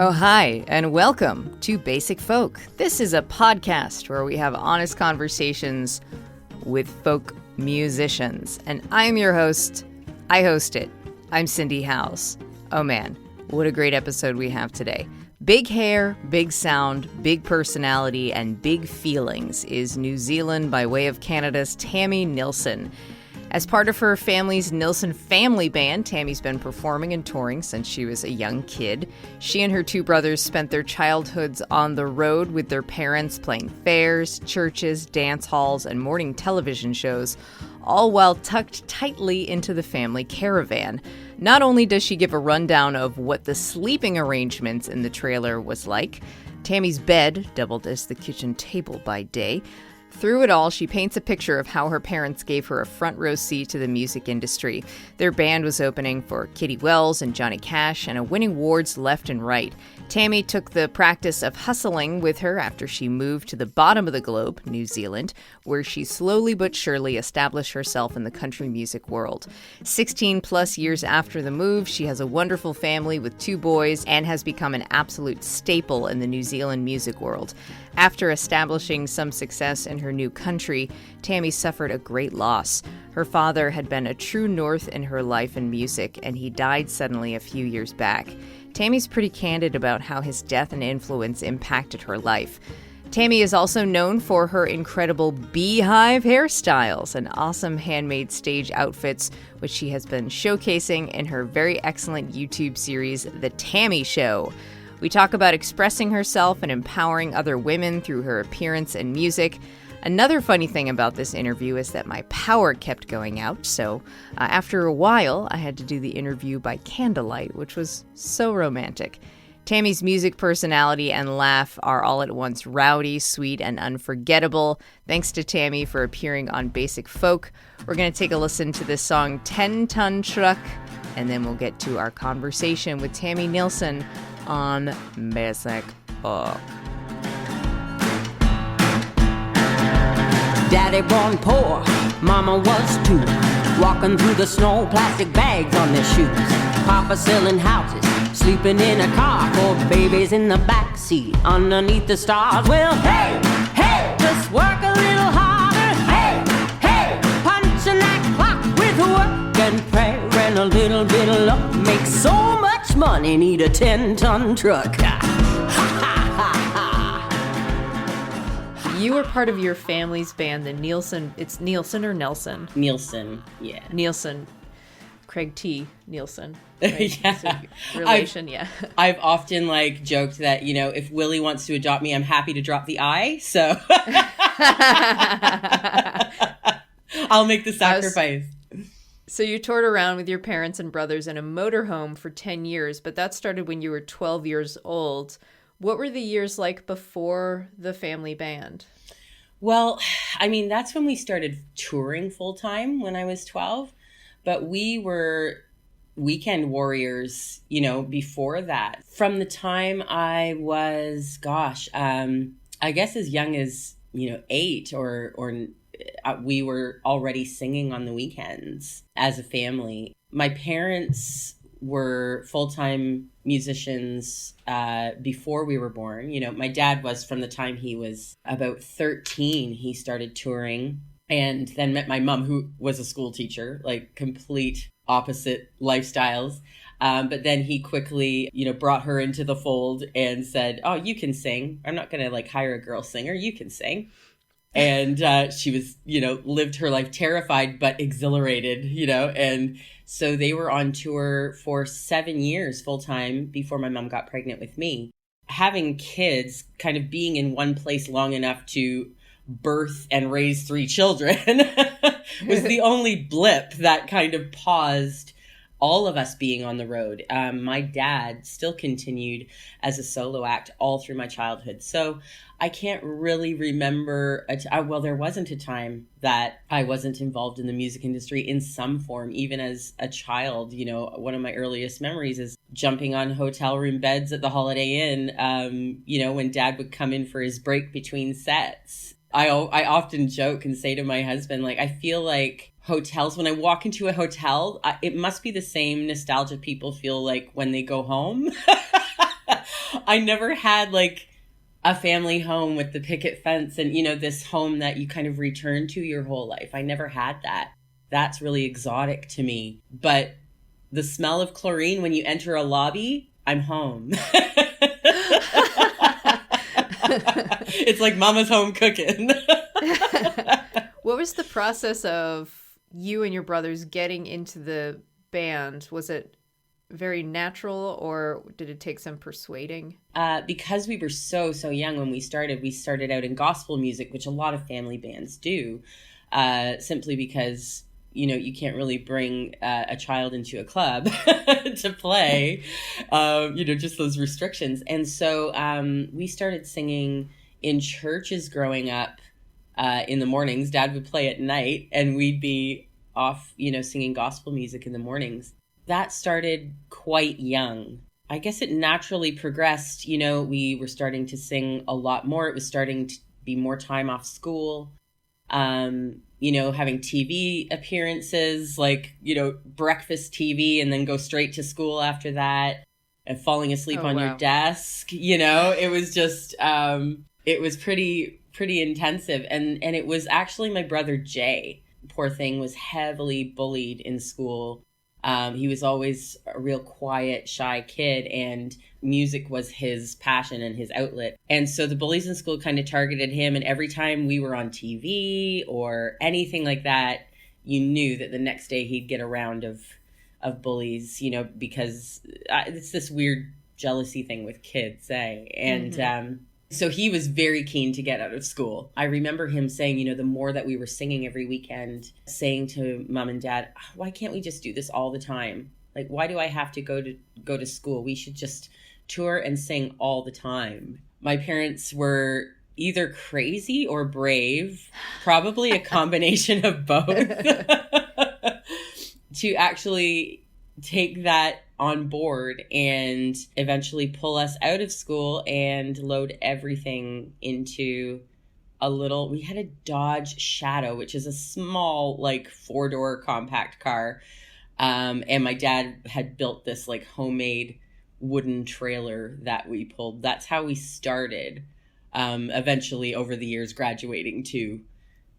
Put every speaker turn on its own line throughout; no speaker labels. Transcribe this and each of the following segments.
Oh, hi, and welcome to Basic Folk. This is a podcast where we have honest conversations with folk musicians. And I'm your host. I host it. I'm Cindy House. Oh man, what a great episode we have today. Big hair, big sound, big personality, and big feelings is New Zealand by way of Canada's Tami Neilson. As part of her family's Neilson Family band, Tami's been performing and touring since she was a young kid. She and her two brothers spent their childhoods on the road with their parents, playing fairs, churches, dance halls, and morning television shows, all while tucked tightly into the family caravan. Not only does she give a rundown of what the sleeping arrangements in the trailer was like, Tami's bed doubled as the kitchen table by day. Through it all, she paints a picture of how her parents gave her a front row seat to the music industry. Their band was opening for Kitty Wells and Johnny Cash and winning awards left and right. Tami took the practice of hustling with her after she moved to the bottom of the globe, New Zealand, where she slowly but surely established herself in the country music world. 16 plus years after the move, she has a wonderful family with two boys and has become an absolute staple in the New Zealand music world. After establishing some success in her new country, Tami suffered a great loss. Her father had been a true north in her life and music, and he died suddenly a few years back. Tami's pretty candid about how his death and influence impacted her life. Tami is also known for her incredible beehive hairstyles and awesome handmade stage outfits, which she has been showcasing in her very excellent YouTube series, The Tami Show. We talk about expressing herself and empowering other women through her appearance and music. Another funny thing about this interview is that my power kept going out, so after a while, I had to do the interview by candlelight, which was so romantic. Tami's music personality and laugh are all at once rowdy, sweet, and unforgettable. Thanks to Tami for appearing on Basic Folk. We're going to take a listen to this song, 10-Ton Truck, and then we'll get to our conversation with Tami Neilson on Basic Folk.
Daddy born poor, mama was too. Walking through the snow, plastic bags on their shoes. Papa selling houses, sleeping in a car. Four babies in the backseat, underneath the stars. Well, hey, hey, just work a little harder. Hey, hey, punching that clock with work and prayer and a little bit of luck. Make so much money, need a 10-ton truck.
You were part of your family's band, the Neilson. It's Neilson or Nelson?
Neilson, yeah.
Neilson. Craig T. Neilson. Right?
Yeah.
So, relation, yeah.
I've often joked that, if Willie wants to adopt me, I'm happy to drop the I. So I'll make the sacrifice.
So you toured around with your parents and brothers in a motorhome for 10 years, but that started when you were 12 years old. What were the years like before the family band?
Well, that's when we started touring full time when I was 12. But we were weekend warriors, before that. From the time I was, I guess as young as, 8 or we were already singing on the weekends as a family. My parents were full-time musicians before we were born. My dad was from the time he was about 13, he started touring, and then met my mom, who was a school teacher, complete opposite lifestyles. But then he quickly, brought her into the fold and said, "Oh, you can sing. I'm not going to hire a girl singer. You can sing." And she was, lived her life terrified but exhilarated, and so they were on tour for 7 years full time before my mom got pregnant with me. Having kids, kind of being in one place long enough to birth and raise 3 children was the only blip that kind of paused all of us being on the road. My dad still continued as a solo act all through my childhood. So I can't really remember, there wasn't a time that I wasn't involved in the music industry in some form, even as a child. One of my earliest memories is jumping on hotel room beds at the Holiday Inn, when Dad would come in for his break between sets. I often joke and say to my husband, I feel like hotels, when I walk into a hotel, it must be the same nostalgia people feel like when they go home. I never had like a family home with the picket fence and, you know, this home that you kind of return to your whole life. I never had that. That's really exotic to me. But the smell of chlorine when you enter a lobby, I'm home. It's like mama's home cooking.
What was the process of you and your brothers getting into the band? Was it very natural, or did it take some persuading?
Because we were so young when we started out in gospel music, which a lot of family bands do, simply because, you know, you can't really bring a child into a club to play, you know, just those restrictions. And so we started singing in churches growing up in the mornings. Dad would play at night and we'd be off, you know, singing gospel music in the mornings. That started quite young. I guess it naturally progressed. You know, we were starting to sing a lot more. It was starting to be more time off school. You know, having TV appearances, like, you know, breakfast TV and then go straight to school after that and falling asleep on your desk. You know, it was just, it was pretty intensive. And it was actually my brother Jay, poor thing, was heavily bullied in school. He was always a real quiet, shy kid, and music was his passion and his outlet. And so the bullies in school kind of targeted him. And every time we were on TV or anything like that, you knew that the next day he'd get a round of bullies, you know, because it's this weird jealousy thing with kids, eh? And so he was very keen to get out of school. I remember him saying, you know, the more that we were singing every weekend, saying to mom and dad, why can't we just do this all the time? Like, why do I have to go to school? We should just tour and sing all the time. My parents were either crazy or brave, probably a combination of both, to actually take that on board and eventually pull us out of school and load everything into we had a Dodge Shadow, which is a small, like 4-door compact car. And my dad had built this like homemade wooden trailer that we pulled. That's how we started. Eventually over the years graduating to,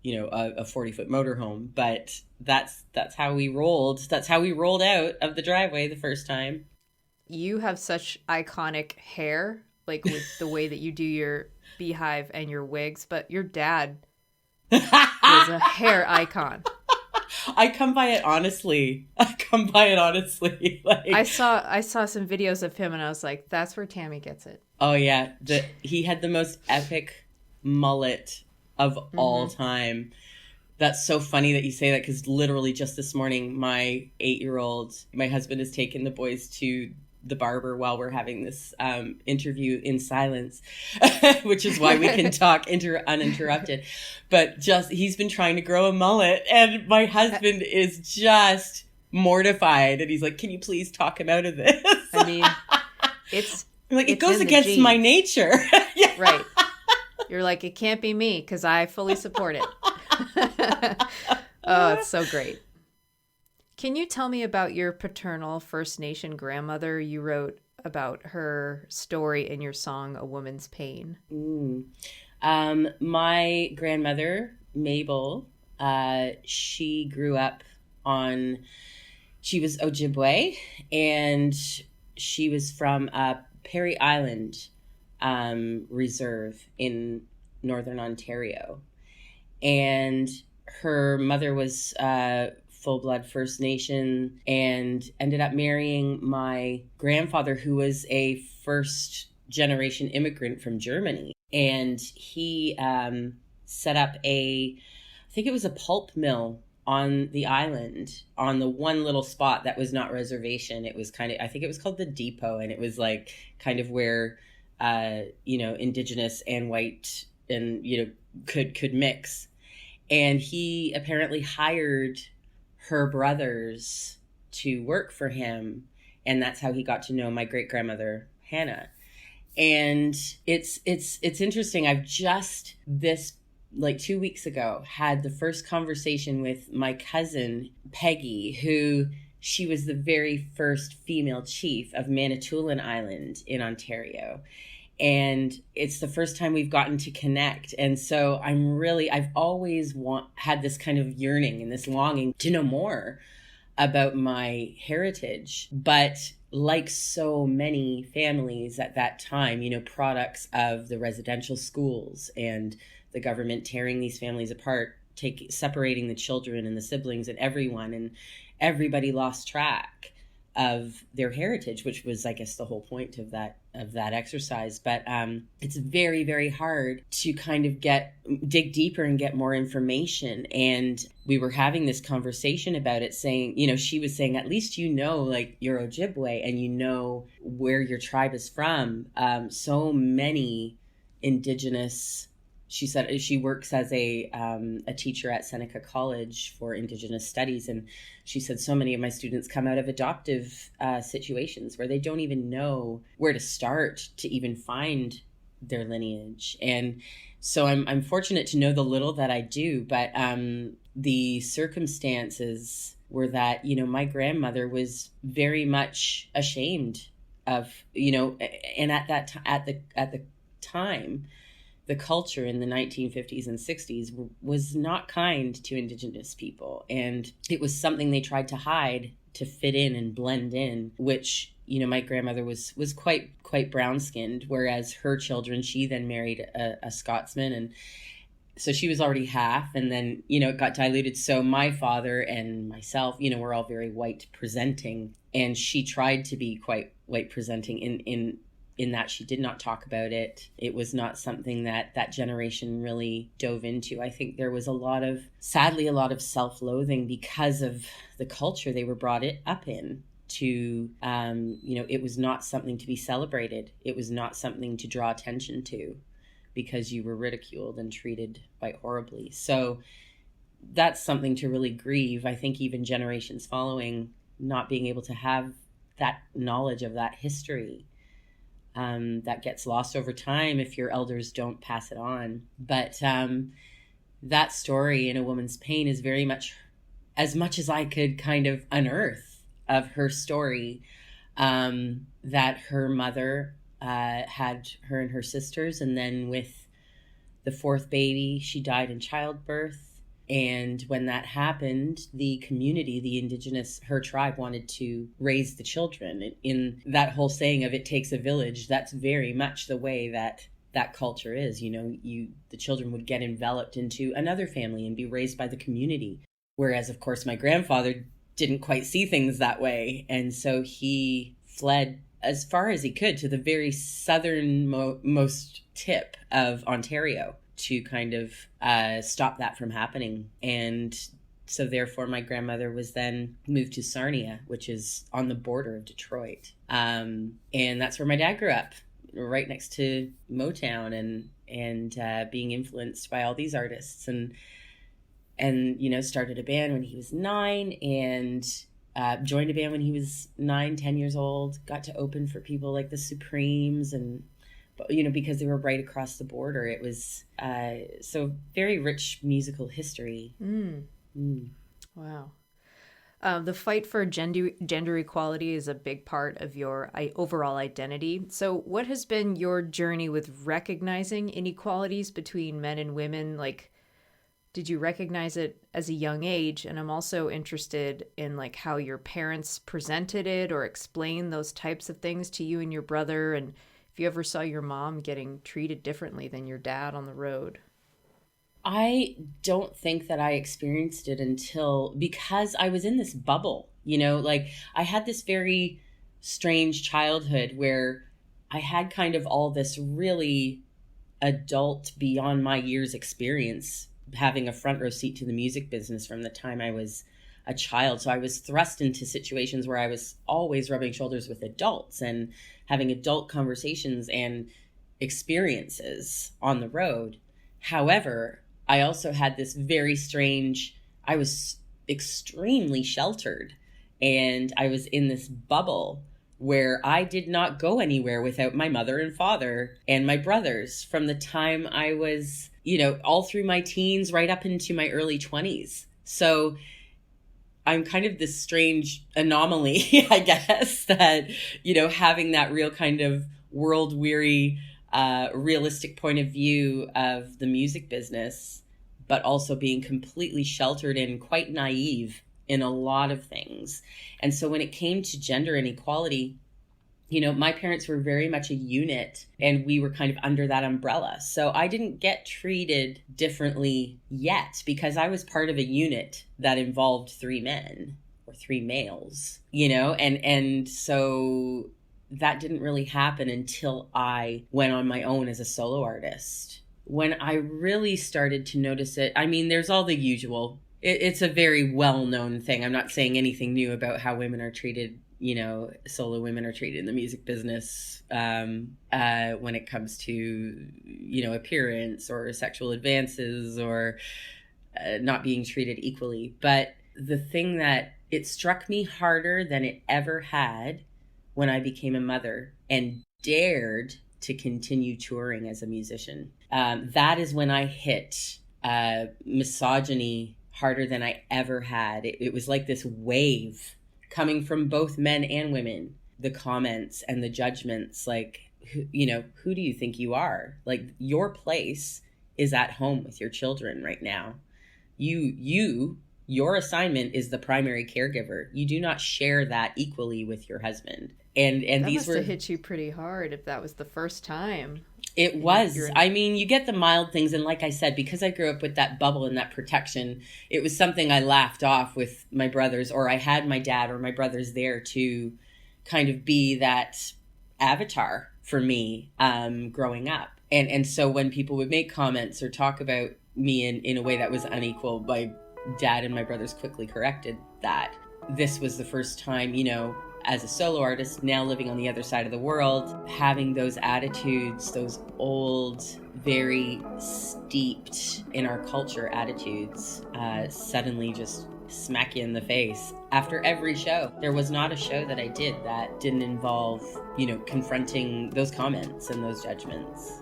you know, a 40-foot motorhome, but that's how we rolled. That's how we rolled out of the driveway the first time.
You have such iconic hair, like with the way that you do your beehive and your wigs, but your dad is a hair icon.
I come by it honestly. Like,
I saw some videos of him and I was like, that's where Tami gets it.
Oh yeah, he had the most epic mullet of all time. That's so funny that you say that, because literally just this morning, my 8-year-old, my husband has taken the boys to the barber while we're having this interview in silence, which is why we can talk uninterrupted. But he's been trying to grow a mullet, and my husband is just mortified. And he's like, can you please talk him out of this?
I mean, it's
like, it goes against my nature. Yeah.
Right. You're like, it can't be me because I fully support it. Oh, it's so great. Can you tell me about your paternal First Nation grandmother? You wrote about her story in your song, A Woman's Pain.
My grandmother, Mabel, she grew up she was Ojibwe, and she was from Perry Island Reserve in Northern Ontario. And her mother was full-blood First Nation and ended up marrying my grandfather, who was a first-generation immigrant from Germany. And he set up I think it was a pulp mill on the island, on the one little spot that was not reservation. It was I think it was called the Depot, and it was like kind of where, you know, Indigenous and white and, you know, could mix. And he apparently hired her brothers to work for him. And that's how he got to know my great grandmother, Hannah. And it's interesting. I've just like 2 weeks ago, had the first conversation with my cousin, Peggy, who she was the very first female chief of Manitoulin Island in Ontario. And it's the first time we've gotten to connect. And so I've always had this kind of yearning and this longing to know more about my heritage. But like so many families at that time, products of the residential schools and the government tearing these families apart, separating the children and the siblings and everyone, and everybody lost track of their heritage, which was, I guess, the whole point of that exercise. But it's very, very hard to kind of dig deeper and get more information. And we were having this conversation about it, saying, she was saying, at least like your Ojibwe and where your tribe is from. So many Indigenous. She said she works as a teacher at Seneca College for Indigenous Studies. And she said so many of my students come out of adoptive situations where they don't even know where to start to even find their lineage. And so I'm fortunate to know the little that I do. But the circumstances were that, my grandmother was very much ashamed of, and at the time, the culture in the 1950s and 60s was not kind to Indigenous people. And it was something they tried to hide to fit in and blend in, which, my grandmother was quite brown-skinned, whereas her children, she then married a Scotsman. And so she was already half, and then, it got diluted. So my father and myself, we're all very white presenting. And she tried to be quite white presenting in that she did not talk about it. It was not something that generation really dove into. I think there was sadly, a lot of self-loathing because of the culture they were brought up in. It was not something to be celebrated. It was not something to draw attention to because you were ridiculed and treated quite horribly. So that's something to really grieve. I think even generations following, not being able to have that knowledge of that history. That gets lost over time if your elders don't pass it on. But that story, In a Woman's Pain, is very much as I could kind of unearth of her story, that her mother had her and her sisters, and then with the fourth baby, she died in childbirth. And when that happened, the community, the Indigenous, her tribe wanted to raise the children. In that whole saying of it takes a village, that's very much the way that culture is. The children would get enveloped into another family and be raised by the community. Whereas, of course, my grandfather didn't quite see things that way. And so he fled as far as he could to the very southernmost tip of Ontario to kind of stop that from happening. And so therefore my grandmother was then moved to Sarnia, which is on the border of Detroit. And that's where my dad grew up, right next to Motown, and being influenced by all these artists, and started a band when he was 9, and joined a band when he was 9-10 years old, got to open for people like the Supremes, and because they were right across the border. It was so very rich musical history.
Wow. The fight for gender equality is a big part of your overall identity. So what has been your journey with recognizing inequalities between men and women? Like, did you recognize it as a young age? And I'm also interested in how your parents presented it or explained those types of things to you and your brother, and if you ever saw your mom getting treated differently than your dad on the road.
I don't think that I experienced it because I was in this bubble, I had this very strange childhood where I had kind of all this really adult, beyond my years experience, having a front row seat to the music business from the time I was a child. So I was thrust into situations where I was always rubbing shoulders with adults and having adult conversations and experiences on the road. However, I also had this very strange, I was extremely sheltered, and I was in this bubble where I did not go anywhere without my mother and father and my brothers from the time I was, all through my teens, right up into my early 20s. So I'm kind of this strange anomaly, I guess, that, having that real kind of world weary, realistic point of view of the music business, but also being completely sheltered and quite naive in a lot of things. And so when it came to gender inequality, my parents were very much a unit, and we were kind of under that umbrella. So I didn't get treated differently yet because I was part of a unit that involved 3 men or 3 males, and so that didn't really happen until I went on my own as a solo artist. When I really started to notice it, I mean, there's all the usual. It's a very well-known thing. I'm not saying anything new about how women are treated, solo women are treated in the music business when it comes to, appearance or sexual advances or not being treated equally. But the thing that it struck me harder than it ever had when I became a mother and dared to continue touring as a musician. That is when I hit misogyny harder than I ever had. It was like this wave coming from both men and women. The comments and the judgments, like, who do you think you are? Like, your place is at home with your children right now. Your assignment is the primary caregiver. You do not share that equally with your husband. And
that
these
must have hit you pretty hard if that was the first time.
It was. I mean, you get the mild things. And like I said, because I grew up with that bubble and that protection, it was something I laughed off with my brothers, or I had my dad or my brothers there to kind of be that avatar for me growing up. And so when people would make comments or talk about me in a way that was unequal, my dad and my brothers quickly corrected that. This was the first time, as a solo artist, now living on the other side of the world, having those attitudes, those old, very steeped in our culture attitudes, suddenly just smack you in the face. After every show, there was not a show that I did that didn't involve, confronting those comments and those judgments.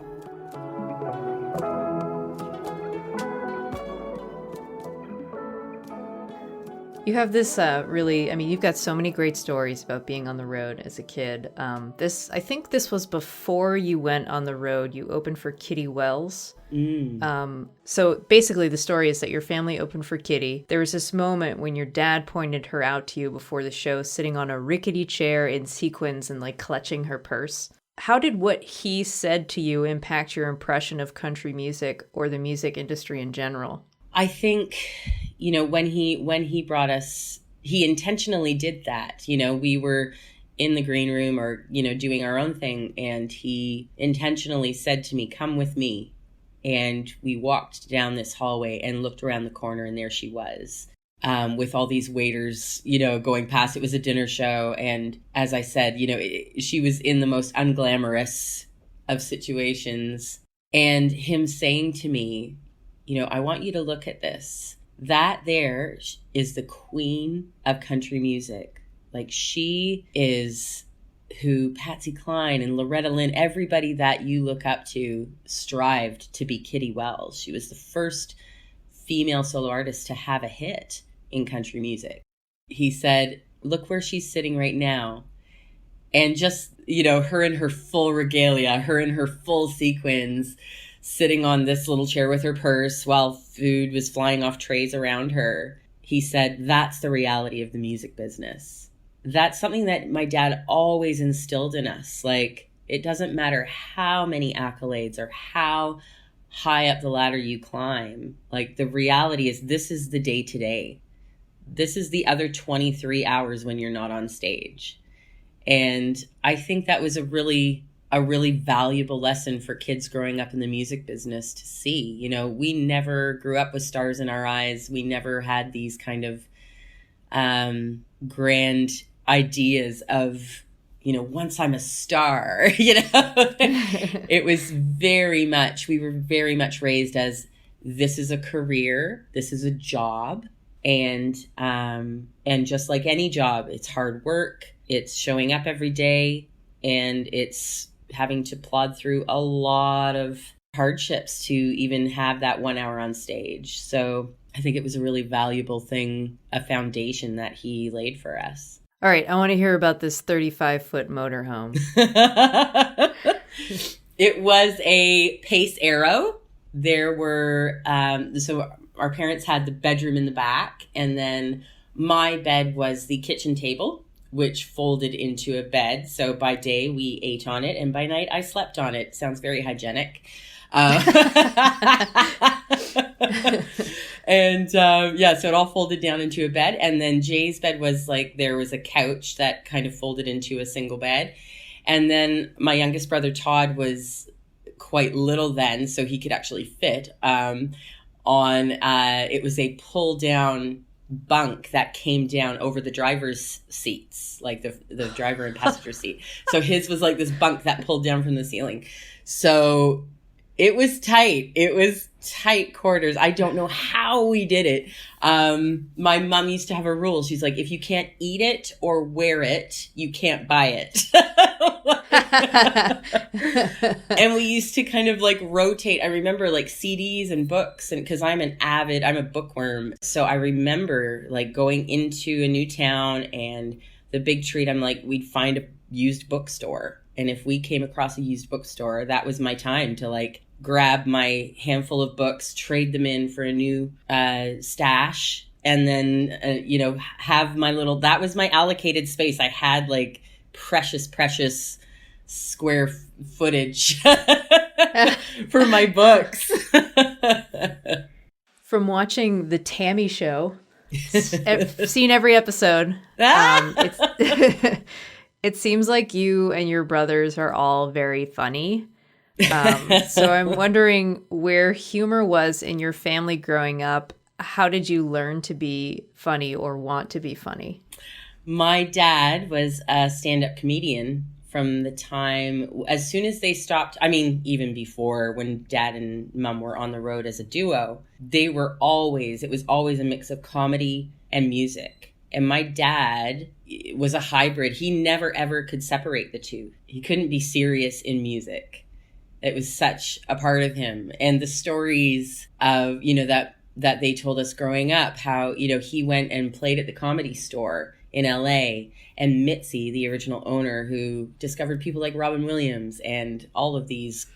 You have this you've got so many great stories about being on the road as a kid. I think this was before you went on the road. You opened for Kitty Wells. So basically the story is that your family opened for Kitty. There was this moment when your dad pointed her out to you before the show, sitting on a rickety chair in sequins and like clutching her purse. How did what he said to you impact your impression of country music or the music industry in general?
I think, when he brought us, he intentionally did that. We were in the green room or, doing our own thing. And he intentionally said to me, "Come with me." And we walked down this hallway and looked around the corner, and there she was. With all these waiters, going past. It was a dinner show. And as I said, she was in the most unglamorous of situations. And him saying to me, "I want you to look at this. That there is the queen of country music. Like, she is who Patsy Cline and Loretta Lynn, everybody that you look up to, strived to be Kitty Wells. She was the first female solo artist to have a hit in country music." He said, "Look where she's sitting right now." And just, her in her full regalia, her in her full sequins, sitting on this little chair with her purse while food was flying off trays around her. He said, that's the reality of the music business. That's something that my dad always instilled in us. Like, it doesn't matter how many accolades or how high up the ladder you climb. Like, the reality is, this is the day to day. This is the other 23 hours when you're not on stage. And I think that was a really valuable lesson for kids growing up in the music business to see. We never grew up with stars in our eyes. We never had these kind of grand ideas of, once I'm a star, It was we were very much raised as, this is a career, this is a job. And just like any job, it's hard work, it's showing up every day, and it's having to plod through a lot of hardships to even have that 1 hour on stage. So I think it was a really valuable thing, a foundation that he laid for us.
All right, I want to hear about this 35-foot motorhome.
It was a Pace Arrow. There were, so our parents had the bedroom in the back, and then my bed was the kitchen table, which folded into a bed. So by day we ate on it, and by night I slept on it. Sounds very hygienic. And so it all folded down into a bed. And then Jay's bed was like, there was a couch that kind of folded into a single bed. And then my youngest brother, Todd, was quite little then, so he could actually fit it was a pull down bunk that came down over the driver's seats, like the driver and passenger seat. So his was like this bunk that pulled down from the ceiling. So it was tight. It was tight quarters. I don't know how we did it. My mom used to have a rule. She's like, if you can't eat it or wear it, you can't buy it. And we used to kind of like rotate. I remember like CDs and books, and because I'm a bookworm. So I remember like going into a new town, and the big treat, I'm like, we'd find a used bookstore. And if we came across a used bookstore, that was my time to like grab my handful of books, trade them in for a new stash, and then, have my that was my allocated space. I had like precious square footage for my books.
From watching the Tami Show, I've seen every episode. It seems like you and your brothers are all very funny. So I'm wondering where humor was in your family growing up. How did you learn to be funny or want to be funny?
My dad was a stand-up comedian from the time, as soon as they stopped, even before, when dad and mom were on the road as a duo, it was always a mix of comedy and music. And my dad was a hybrid. He never ever could separate the two. He couldn't be serious in music. It was such a part of him. And the stories of, that they told us growing up, how, he went and played at the Comedy Store in LA, and Mitzi, the original owner, who discovered people like Robin Williams and all of these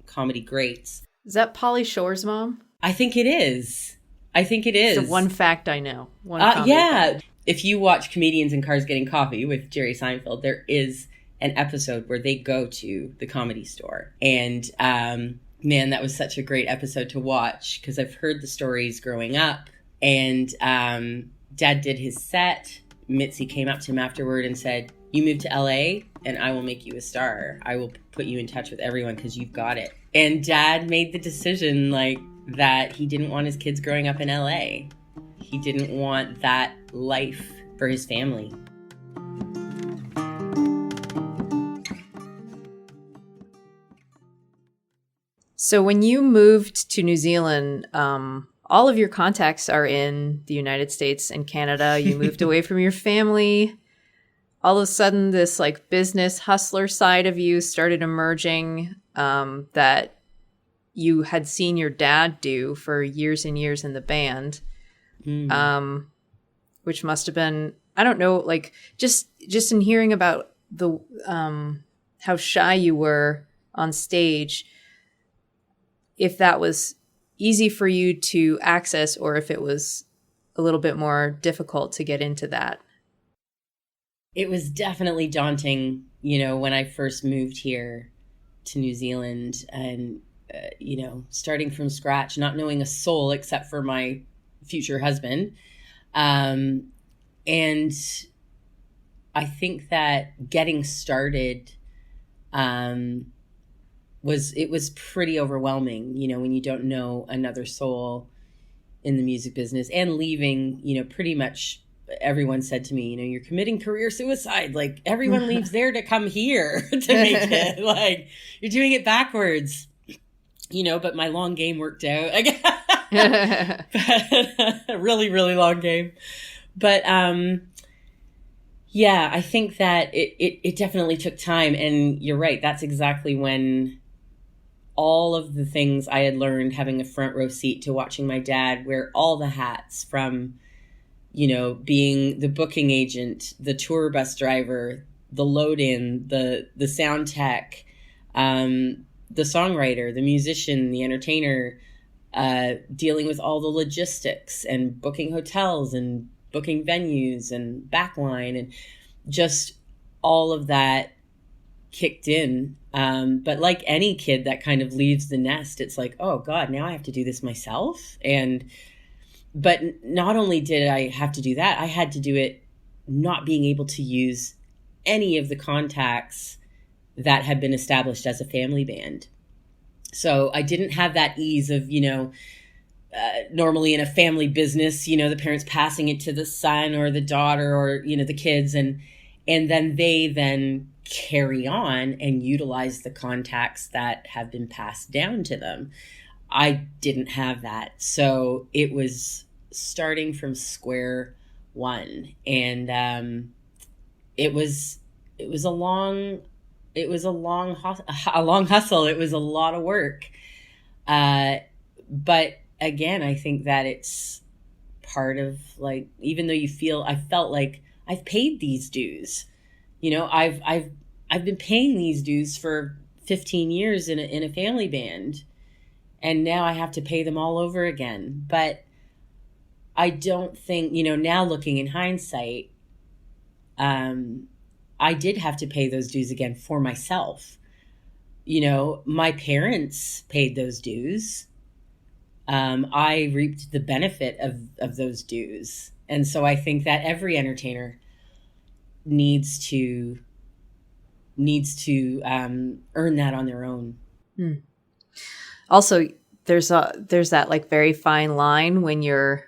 comedy greats.
Is that Pauly Shore's mom?
I think it is.
It's the one fact I know.
Yeah. If you watch Comedians in Cars Getting Coffee with Jerry Seinfeld, there is an episode where they go to the Comedy Store. And man, that was such a great episode to watch, because I've heard the stories growing up. And dad did his set. Mitzi came up to him afterward and said, you move to LA and I will make you a star. I will put you in touch with everyone because you've got it. And dad made the decision that he didn't want his kids growing up in LA. He didn't want that life for his family.
So when you moved to New Zealand, all of your contacts are in the United States and Canada. You moved away from your family. All of a sudden, this business hustler side of you started emerging that you had seen your dad do for years and years in the band, which must have been, I don't know, just in hearing about the how shy you were on stage, if that was easy for you to access or if it was a little bit more difficult to get into that.
It was definitely daunting, when I first moved here to New Zealand and, starting from scratch, not knowing a soul except for my future husband. And I think that getting started, was pretty overwhelming, when you don't know another soul in the music business, and leaving, pretty much everyone said to me, you're committing career suicide. Everyone leaves there to come here to make it. You're doing it backwards, but my long game worked out. Really, really long game. But, yeah, I think that it definitely took time. And you're right. That's exactly when all of the things I had learned having a front row seat to watching my dad wear all the hats from, being the booking agent, the tour bus driver, the load-in, the sound tech, the songwriter, the musician, the entertainer, dealing with all the logistics and booking hotels and booking venues and backline, and just all of that kicked in. But like any kid that kind of leaves the nest, it's like, oh God, now I have to do this myself. But not only did I have to do that, I had to do it not being able to use any of the contacts that had been established as a family band. So I didn't have that ease of, normally in a family business, the parents passing it to the son or the daughter or, the kids. And then they carry on and utilize the contacts that have been passed down to them. I didn't have that. So it was starting from square one. And it was a long hustle. It was a lot of work. But again, I think that it's part of, like, even though I felt like I've paid these dues, I've been paying these dues for 15 years in a family band, and now I have to pay them all over again. But I don't think, now looking in hindsight, I did have to pay those dues again for myself. My parents paid those dues. I reaped the benefit of those dues. And so I think that every entertainer needs to earn that on their own.
Also, there's that like very fine line when you're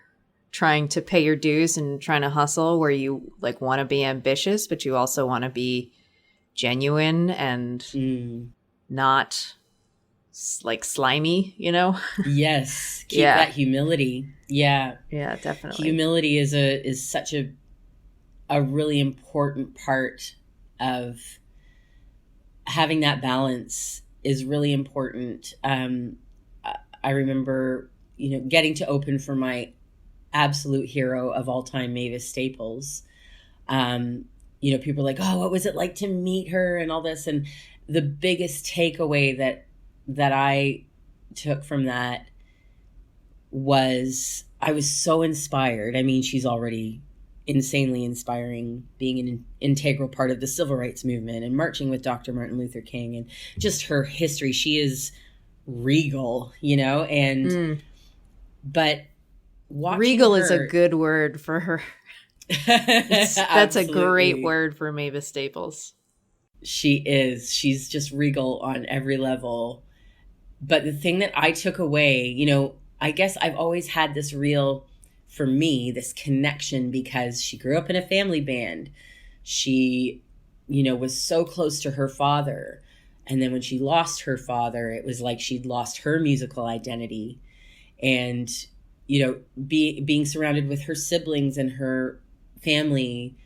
trying to pay your dues and trying to hustle, where you like want to be ambitious, but you also want to be genuine and not like slimy,
Yes. Keep that humility. Yeah.
Yeah, definitely.
Humility is such a really important part of having that balance is really important. I remember, getting to open for my absolute hero of all time, Mavis Staples. People are like, oh, what was it like to meet her and all this? And the biggest takeaway that I took from that was I was so inspired. I mean, she's already insanely inspiring, being an integral part of the civil rights movement and marching with Dr. Martin Luther King, and just her history. She is regal, but
regal
her,
is a good word for her. That's a great word for Mavis Staples.
She's just regal on every level. But the thing that I took away, I guess I've always had this for me, this connection, because she grew up in a family band. She, was so close to her father. And then when she lost her father, it was like she'd lost her musical identity. And, being surrounded with her siblings and her family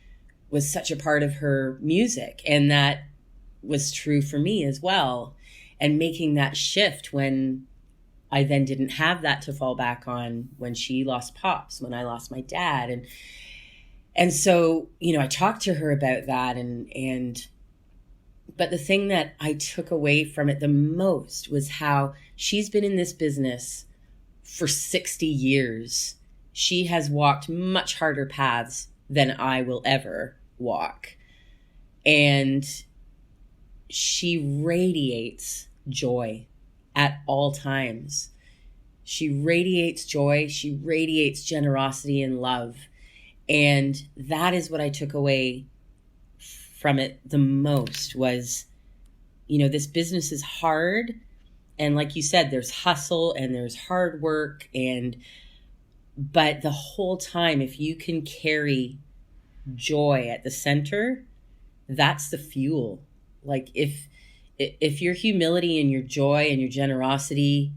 was such a part of her music. And that was true for me as well. And making that shift when I then didn't have that to fall back on, when she lost Pops, when I lost my dad. And so, I talked to her about that. But the thing that I took away from it the most was how she's been in this business for 60 years. She has walked much harder paths than I will ever walk. And she radiates joy at all times. She radiates joy. She radiates generosity and love. And that is what I took away from it the most was, this business is hard. And like you said, there's hustle and there's hard work. But the whole time, if you can carry joy at the center, that's the fuel. Like if your humility and your joy and your generosity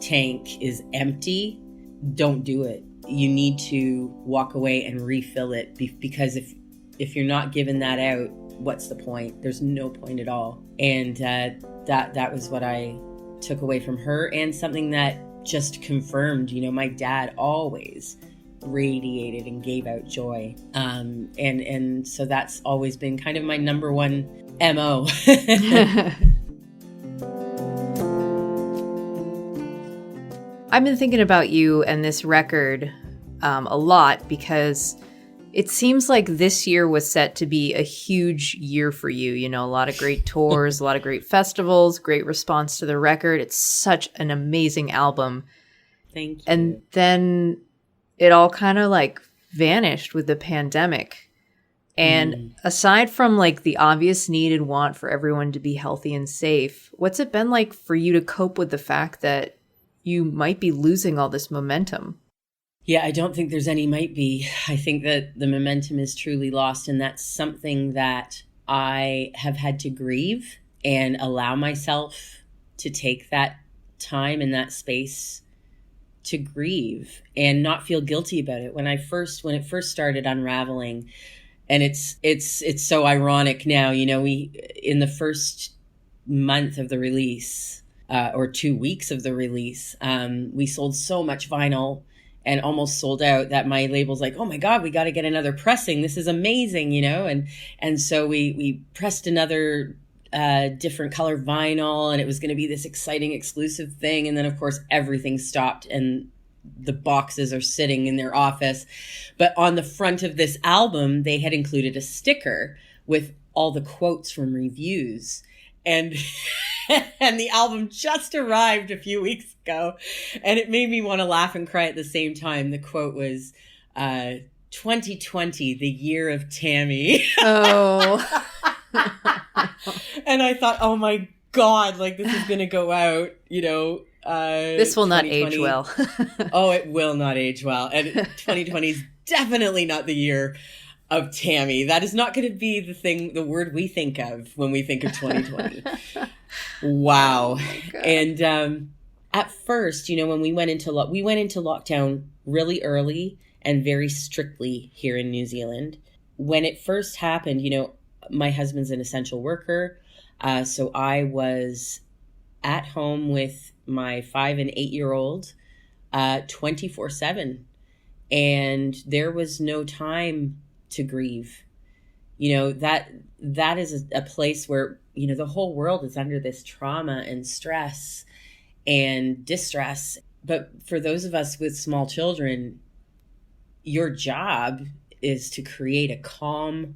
tank is empty, don't do it. You need to walk away and refill it, because if you're not giving that out, what's the point? There's no point at all. And that was what I took away from her, and something that just confirmed, my dad always radiated and gave out joy. And so that's always been kind of my number one MO.
I've been thinking about you and this record a lot because it seems like this year was set to be a huge year for you. A lot of great tours, a lot of great festivals, great response to the record. It's such an amazing album.
Thank you.
And then it all kind of like vanished with the pandemic. And aside from like the obvious need and want for everyone to be healthy and safe, what's it been like for you to cope with the fact that you might be losing all this momentum?
Yeah, I don't think there's any might be. I think that the momentum is truly lost, and that's something that I have had to grieve and allow myself to take that time and that space to grieve and not feel guilty about it. When it first started unraveling, and it's so ironic now, we in the first month of the release, or 2 weeks of the release, we sold so much vinyl and almost sold out that my label's like, oh my God, we got to get another pressing. This is amazing, and so we pressed another different color vinyl, and it was going to be this exciting exclusive thing. And then of course everything stopped and the boxes are sitting in their office. But on the front of this album, they had included a sticker with all the quotes from reviews. And and the album just arrived a few weeks ago, and it made me want to laugh and cry at the same time. The quote was, 2020, the year of Tami.
Oh.
And I thought, oh my God, like this is going to go out,
this will not age well.
Oh, it will not age well. And 2020 is definitely not the year of Tami. That is not going to be the word we think of when we think of 2020. Wow.
Oh,
and at first, when we went into lockdown really early and very strictly here in New Zealand. When it first happened, my husband's an essential worker. So I was at home with my 5 and 8-year-old 24/7. And there was no time to grieve. That is a place where, the whole world is under this trauma and stress and distress. But for those of us with small children, your job is to create a calm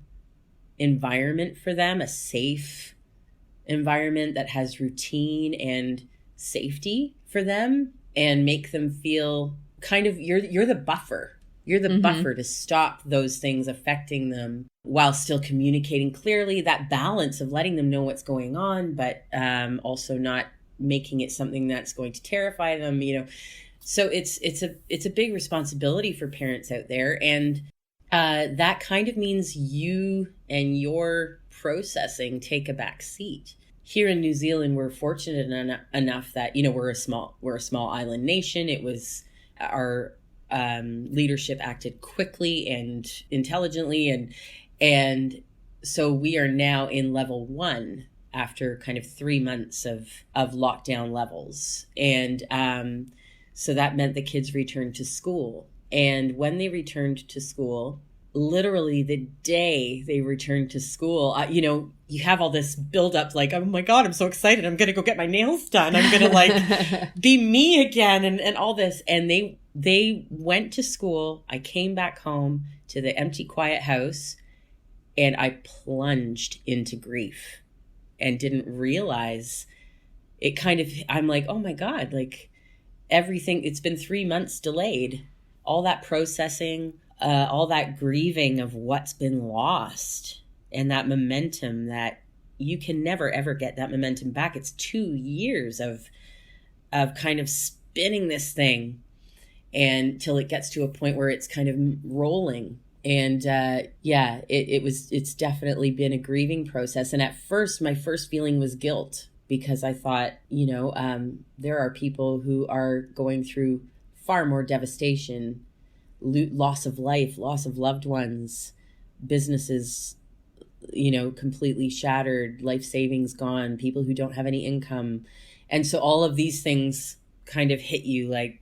environment for them, a safe environment that has routine and safety for them, and make them feel kind of you're the buffer. You're the buffer to stop those things affecting them while still communicating clearly, that balance of letting them know what's going on, but also not making it something that's going to terrify them, So it's a big responsibility for parents out there. And that kind of means you and your processing take a back seat. Here in New Zealand, we're fortunate enough that, we're a small island nation. It was our leadership acted quickly and intelligently. And so we are now in level 1 after kind of 3 months of lockdown levels. And so that meant the kids returned to school. And when they returned to school, literally the day they returned to school, you have all this buildup, like, oh my God, I'm so excited. I'm going to go get my nails done. I'm going to be me again and all this. And they went to school. I came back home to the empty, quiet house, and I plunged into grief and didn't realize it. I'm like, oh my God, like everything, it's been 3 months delayed. All that processing, all that grieving of what's been lost, and that momentum that you can never, ever get that momentum back. It's 2 years of kind of spinning this thing and till it gets to a point where it's kind of rolling. And it's definitely been a grieving process. And at first, my first feeling was guilt, because I thought, there are people who are going through far more devastation, loss of life, loss of loved ones, businesses, completely shattered, life savings gone, people who don't have any income. And so all of these things kind of hit you like,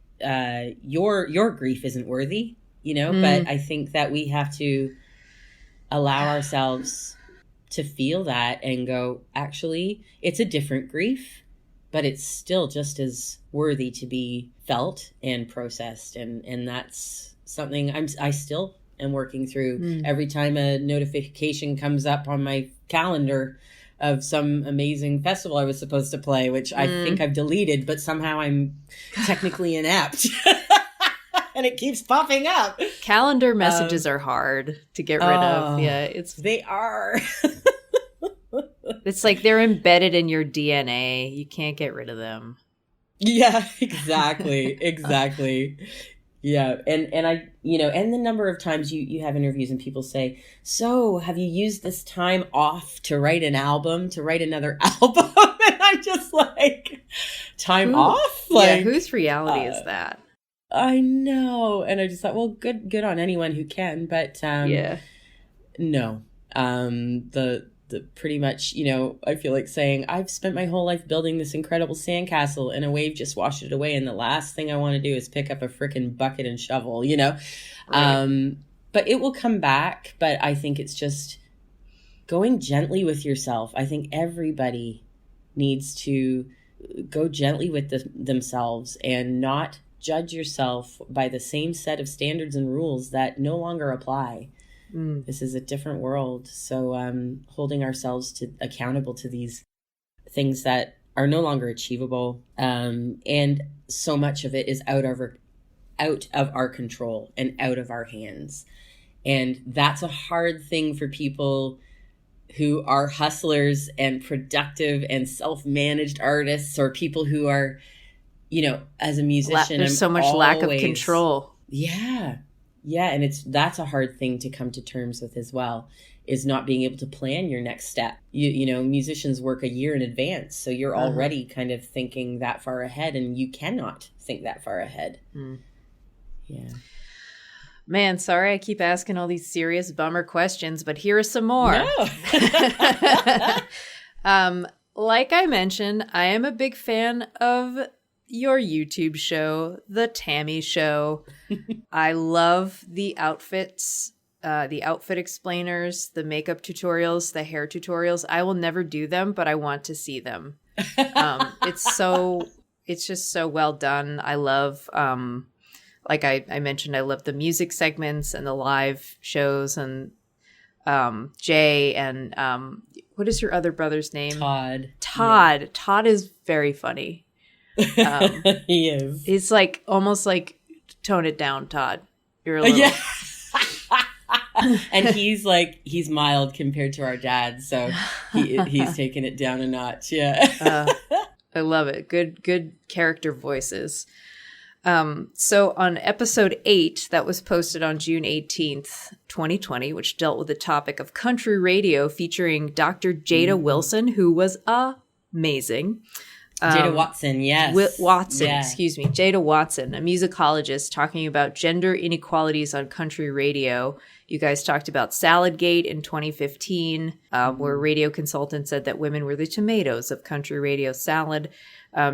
your grief isn't worthy, but I think that we have to allow ourselves to feel that and go, actually, it's a different grief, but it's still just as worthy to be felt and processed. And that's something I still am working through. Every time a notification comes up on my calendar of some amazing festival I was supposed to play, which I think I've deleted, but somehow I'm technically inept. And it keeps popping up.
Calendar messages are hard to get rid of. Yeah,
they are.
It's like they're embedded in your DNA. You can't get rid of them.
Yeah, exactly. Exactly. Yeah. And I, and the number of times you have interviews and people say, so have you used this time off to write an album, to write another album? And I'm just like, time off? Like,
whose reality is that?
I know. And I just thought, well, good on anyone who can, but no. The pretty much, I feel like saying, I've spent my whole life building this incredible sandcastle and a wave just washed it away. And the last thing I want to do is pick up a freaking bucket and shovel, Right. But it will come back. But I think it's just going gently with yourself. I think everybody needs to go gently with themselves and not judge yourself by the same set of standards and rules that no longer apply. This is a different world. So holding ourselves accountable to these things that are no longer achievable. And so much of it is out of our control and out of our hands. And that's a hard thing for people who are hustlers and productive and self-managed artists, or people who are, as a musician.
There's so much lack of control.
Yeah. Yeah, and that's a hard thing to come to terms with as well, is not being able to plan your next step. Musicians work a year in advance, so you're already kind of thinking that far ahead, and you cannot think that far ahead. Yeah.
Man, sorry I keep asking all these serious bummer questions, but here are some more.
No.
Like I mentioned, I am a big fan of your YouTube show, The Tami Show. I love the outfits, the outfit explainers, the makeup tutorials, the hair tutorials. I will never do them, but I want to see them. It's just so well done. I love, like I mentioned, I love the music segments and the live shows, and Jay and what is your other brother's name?
Todd.
Yeah. Todd is very funny.
He is.
He's like almost like, tone it down, Todd. You're a little. Yeah.
And he's mild compared to our dad, so he's taken it down a notch. Yeah.
I love it. Good character voices. So on episode 8 that was posted on June 18th, 2020, which dealt with the topic of country radio featuring Dr. Jada Wilson, who was amazing.
Jada Watson, yes.
Jada Watson, a musicologist, talking about gender inequalities on country radio. You guys talked about Saladgate in 2015, where a radio consultant said that women were the tomatoes of country radio salad.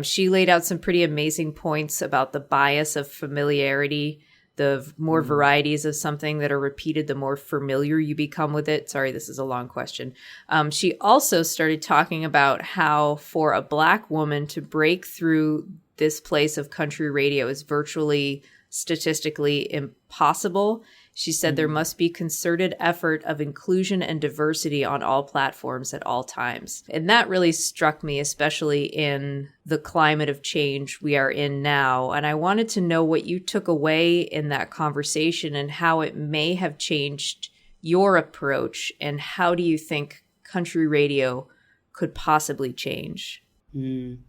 She laid out some pretty amazing points about the bias of familiarity. The more varieties of something that are repeated, the more familiar you become with it. Sorry, this is a long question. She also started talking about how for a Black woman to break through this place of country radio is virtually statistically impossible. She said there must be concerted effort of inclusion and diversity on all platforms at all times. And that really struck me, especially in the climate of change we are in now. And I wanted to know what you took away in that conversation and how it may have changed your approach, and how do you think country radio could possibly change?
Man,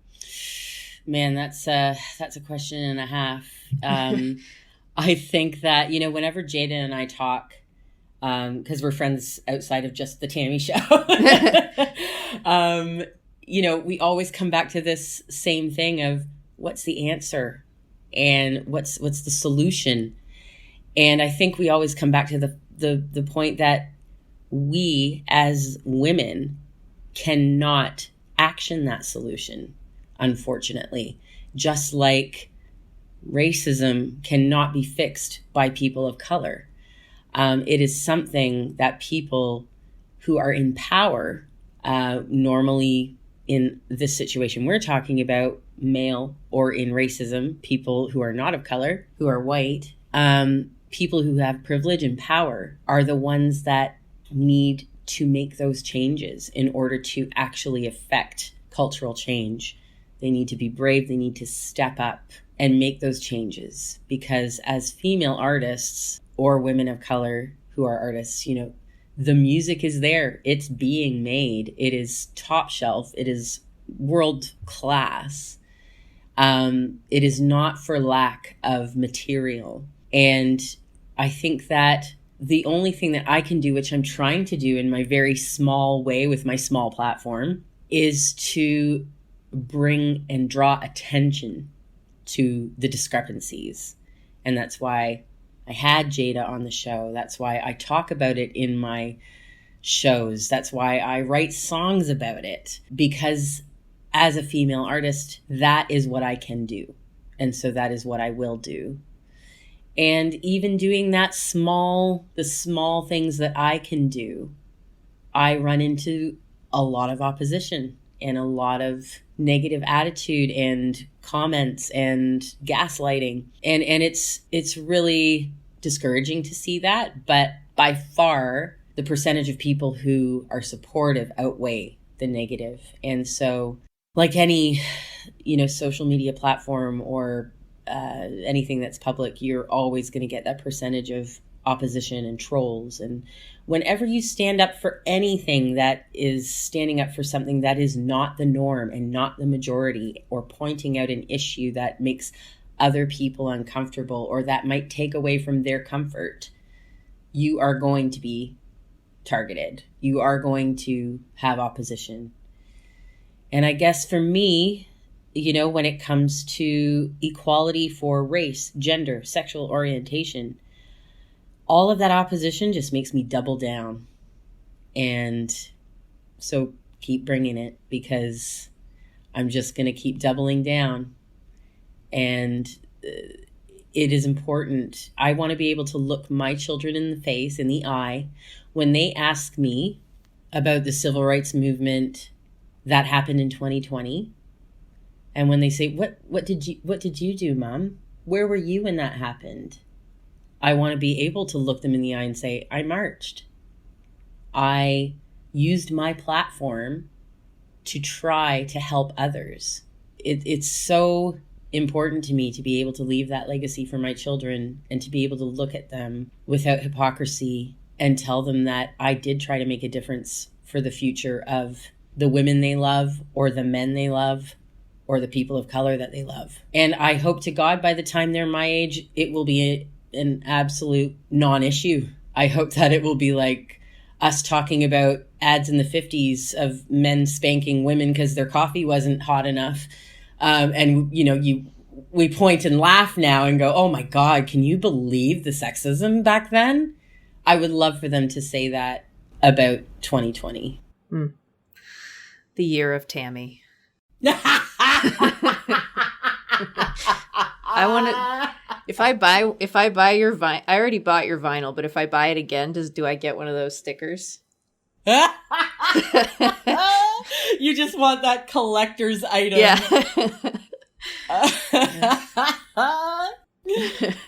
that's a question and a half. I think that, whenever Jada and I talk, because we're friends outside of just the Tami Show, we always come back to this same thing of what's the answer and what's the solution. And I think we always come back to the point that we as women cannot action that solution. unfortunately. Just like racism cannot be fixed by people of color. It is something that people who are in power, normally in this situation we're talking about, male, or in racism, people who are not of color, who are white, people who have privilege and power are the ones that need to make those changes in order to actually affect cultural change. They need to be brave. They need to step up and make those changes, because as female artists or women of color who are artists, you know, the music is there. It's being made. It is top shelf. It is world class. It is not for lack of material. And I think that the only thing that I can do, which I'm trying to do in my very small way with my small platform, is to bring and draw attention to the discrepancies. And that's why I had Jada on the show. That's why I talk about it in my shows. That's why I write songs about it, because as a female artist, that is what I can do. And so that is what I will do. And even doing that the small things that I can do, I run into a lot of opposition and a lot of negative attitude and comments and gaslighting. And it's really discouraging to see that. But by far, the percentage of people who are supportive outweigh the negative. And so like any, social media platform or anything that's public, you're always going to get that percentage of opposition and trolls. And whenever you stand up for anything that is standing up for something that is not the norm and not the majority, or pointing out an issue that makes other people uncomfortable or that might take away from their comfort, you are going to be targeted. You are going to have opposition. And I guess for me, when it comes to equality for race, gender, sexual orientation, all of that opposition just makes me double down. And so keep bringing it, because I'm just going to keep doubling down. And it is important. I want to be able to look my children in the face, in the eye, when they ask me about the civil rights movement that happened in 2020. And when they say, what did you do, Mom? Where were you when that happened? I want to be able to look them in the eye and say, I marched. I used my platform to try to help others. It's so important to me to be able to leave that legacy for my children, and to be able to look at them without hypocrisy and tell them that I did try to make a difference for the future of the women they love, or the men they love, or the people of color that they love. And I hope to God by the time they're my age, it will be an absolute non-issue. I hope that it will be like us talking about ads in the 50s of men spanking women because their coffee wasn't hot enough. We point and laugh now and go, oh my God, can you believe the sexism back then? I would love for them to say that about 2020.
The year of Tami. I want to. If I buy your vinyl, I already bought your vinyl, but if I buy it again, do I get one of those stickers?
You just want that collector's item.
Yeah.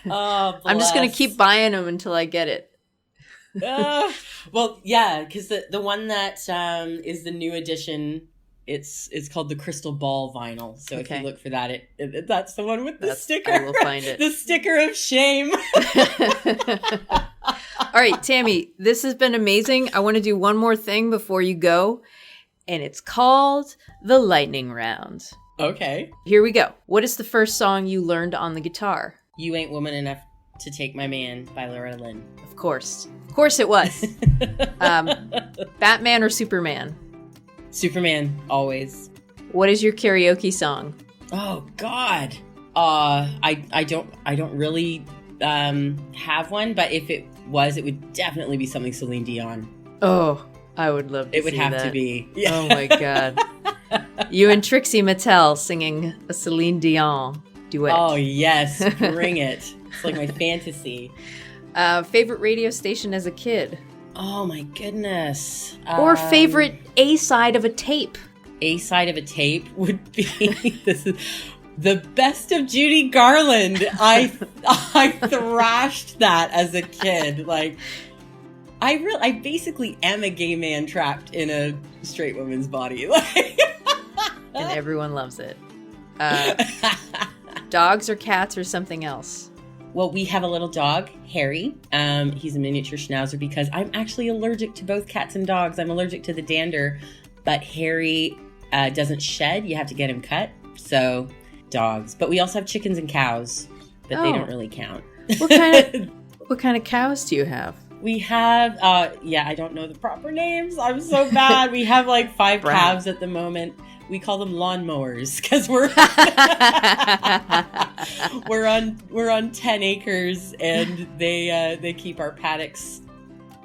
Oh,
I'm just gonna keep buying them until I get it.
Well, yeah, because the one that is the new edition. It's called the Crystal Ball vinyl. So
okay.
If you look for that, that's the one with the sticker.
I will find it.
The sticker of shame.
All right, Tami, this has been amazing. I want to do one more thing before you go, and it's called the lightning round.
Okay.
Here we go. What is the first song you learned on the guitar?
You Ain't Woman Enough to Take My Man by Loretta Lynn.
Of course it was. Batman or Superman?
Superman, always.
What is your karaoke song?
Oh God, I don't really have one, but if it was, it would definitely be something Celine Dion.
Oh, I would love to.
It would have
that.
to be. Yeah.
Oh my God. You and Trixie Mattel singing a Celine Dion duet.
Oh, yes. Bring it. It's like my fantasy.
Favorite radio station as a kid?
Oh, my goodness.
Or favorite A-side of a tape?
A-side of a tape would be this is the best of Judy Garland. I thrashed that as a kid. Like, I basically am a gay man trapped in a straight woman's body.
And everyone loves it. Dogs or cats or something else?
Well, we have a little dog, Harry. He's a miniature schnauzer because I'm actually allergic to both cats and dogs. I'm allergic to the dander, but Harry doesn't shed. You have to get him cut. So dogs. But we also have chickens and cows, but they don't really count.
What kind of cows do you have?
We have, I don't know the proper names. I'm so bad. We have like 5 calves at the moment. We call them lawnmowers because we're on 10 acres and they keep our paddocks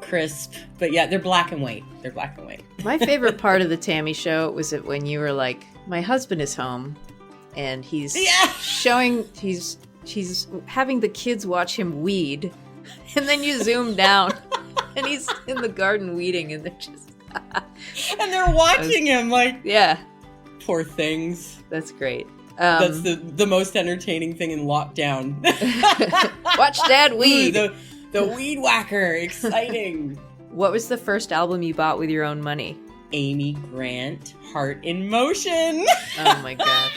crisp. But yeah, they're black and white.
My favorite part of the Tami Show was when you were like, my husband is home and he's he's having the kids watch him weed. And then you zoom down and he's in the garden weeding and they're just...
and they're watching him like...
Yeah.
Poor things.
That's great.
That's the most entertaining thing in lockdown.
Watch Dad weed.
Ooh, the weed whacker. Exciting.
What was the first album you bought with your own money?
Amy Grant, Heart in Motion.
Oh my God.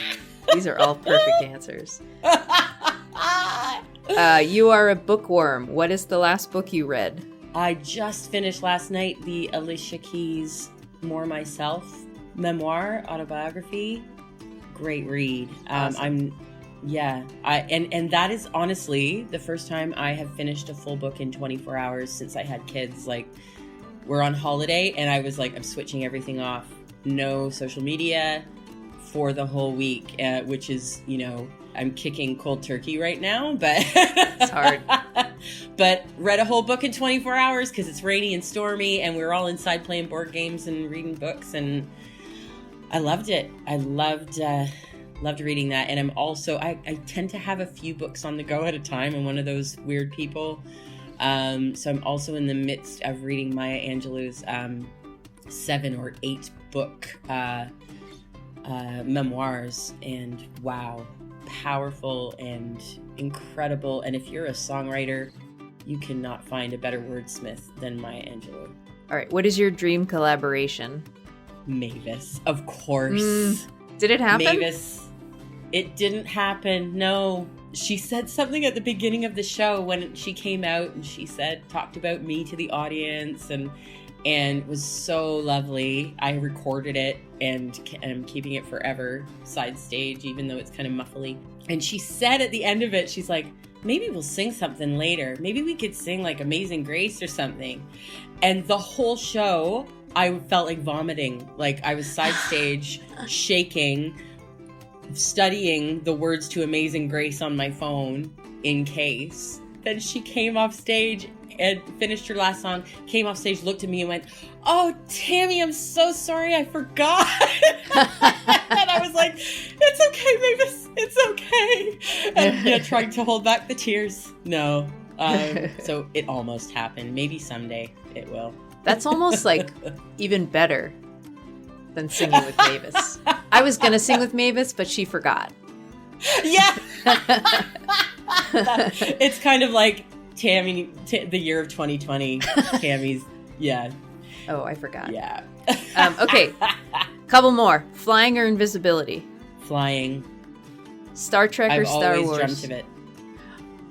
These are all perfect answers. You are a bookworm. What is the last book you read?
I just finished last night the Alicia Keys More Myself memoir, autobiography. Great read.
Awesome.
And that is honestly the first time I have finished a full book in 24 hours since I had kids. Like, we're on holiday and I was like, I'm switching everything off. No social media for the whole week, which is, I'm kicking cold turkey right now, but
it's hard.
But read a whole book in 24 hours because it's rainy and stormy and we're all inside playing board games and reading books, and I loved it. I loved reading that. And I'm also, I tend to have a few books on the go at a time. I'm one of those weird people. So I'm also in the midst of reading Maya Angelou's 7 or 8 book memoirs, and wow, powerful and incredible. And if you're a songwriter, you cannot find a better wordsmith than Maya Angelou.
All right, what is your dream collaboration?
Mavis, of course.
Did it happen?
Mavis. It didn't happen. No. She said something at the beginning of the show when she came out, and she talked about me to the audience, and was so lovely. I recorded it and I'm keeping it forever side stage, even though it's kind of muffly. And she said at the end of it, she's like, maybe we'll sing something later. Maybe we could sing like Amazing Grace or something. And the whole show, I felt like vomiting. Like I was side stage, shaking, studying the words to Amazing Grace on my phone in case. Then she came off stage and finished her last song, came off stage, looked at me and went, "Oh, Tami, I'm so sorry, I forgot." And I was like, "It's okay, Mavis, it's okay." And trying to hold back the tears. No. So it almost happened. Maybe someday it will.
That's almost like even better than singing with Mavis. I was going to sing with Mavis, but she forgot.
Yeah. It's kind of like Tami, the year of 2020. Tami's, yeah.
Oh, I forgot.
Yeah.
Okay. Couple more. Flying or invisibility?
Flying.
Star Trek or Star Wars?
I've always dreamt of it.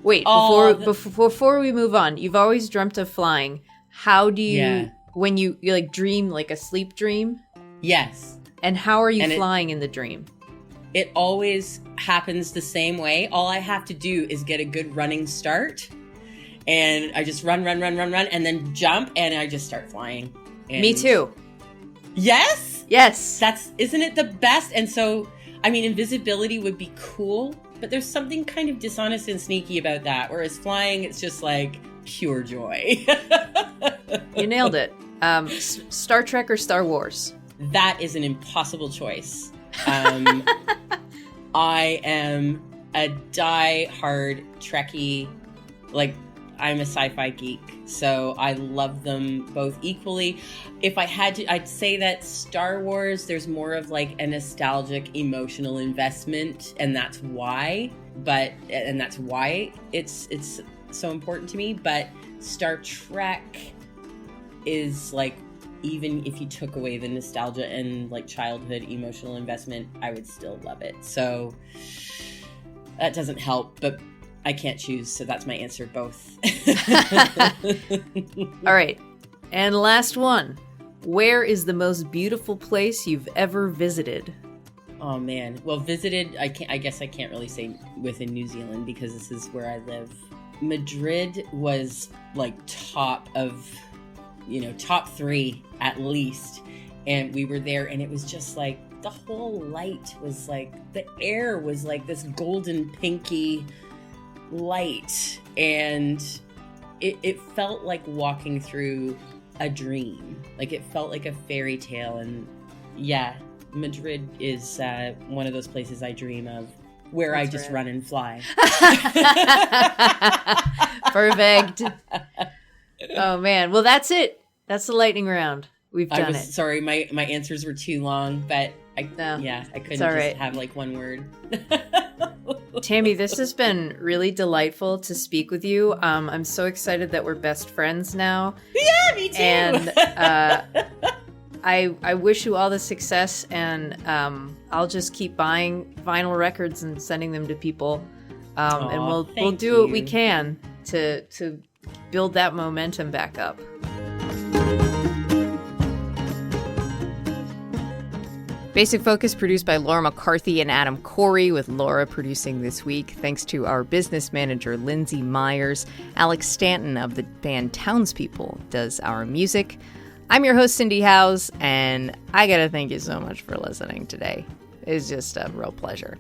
Wait, before we move on, you've always dreamt of flying. How do you, when you like dream, like a sleep dream?
Yes.
And how are you flying in the dream?
It always happens the same way. All I have to do is get a good running start. And I just run, and then jump, and I just start flying. And
me too.
Yes?
Yes.
Isn't it the best? And so, I mean, invisibility would be cool, but there's something kind of dishonest and sneaky about that. Whereas flying, it's just like pure joy.
You nailed it. Star Trek or Star Wars?
that is an impossible choice. I am a die-hard Trekkie. Like, I'm a sci-fi geek, so I love them both equally. If I had to, I'd say that Star Wars, there's more of like a nostalgic, emotional investment, and that's why. And that's why it's so important to me. But Star Trek is like, even if you took away the nostalgia and like childhood emotional investment, I would still love it. So that doesn't help, but I can't choose, so that's my answer, both.
All right. And last one. Where is the most beautiful place you've ever visited?
Oh, man. Well, visited, I guess I can't really say within New Zealand because this is where I live. Madrid was like top 3 at least. And we were there, and it was just like, the whole light was like, the air was like this golden pinky light, and it felt like walking through a dream. Like, it felt like a fairy tale. And yeah, Madrid is one of those places I dream of, where I just run and fly.
Perfect. Oh man, well, that's it. That's the lightning round. We've done it.
Sorry, my answers were too long, but I couldn't just have like one word.
Tami, this has been really delightful to speak with you. I'm so excited that we're best friends now.
Yeah, me too.
And I wish you all the success, and I'll just keep buying vinyl records and sending them to people. And we'll do what we can to build that momentum back up. Basic Focus produced by Laura McCarthy and Adam Corey, with Laura producing this week. Thanks to our business manager, Lindsay Myers. Alex Stanton of the band Townspeople does our music. I'm your host, Cindy Howes, and I gotta thank you so much for listening today. It's just a real pleasure.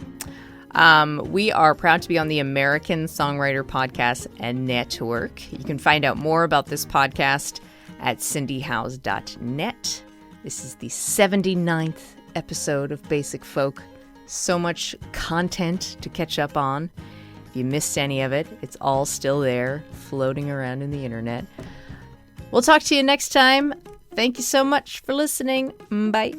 We are proud to be on the American Songwriter Podcast and Network. You can find out more about this podcast at cindyhowes.net. This is the 79th episode of Basic Folk. So much content to catch up on. If you missed any of it, it's all still there, floating around in the internet. We'll talk to you next time. Thank you so much for listening. Bye.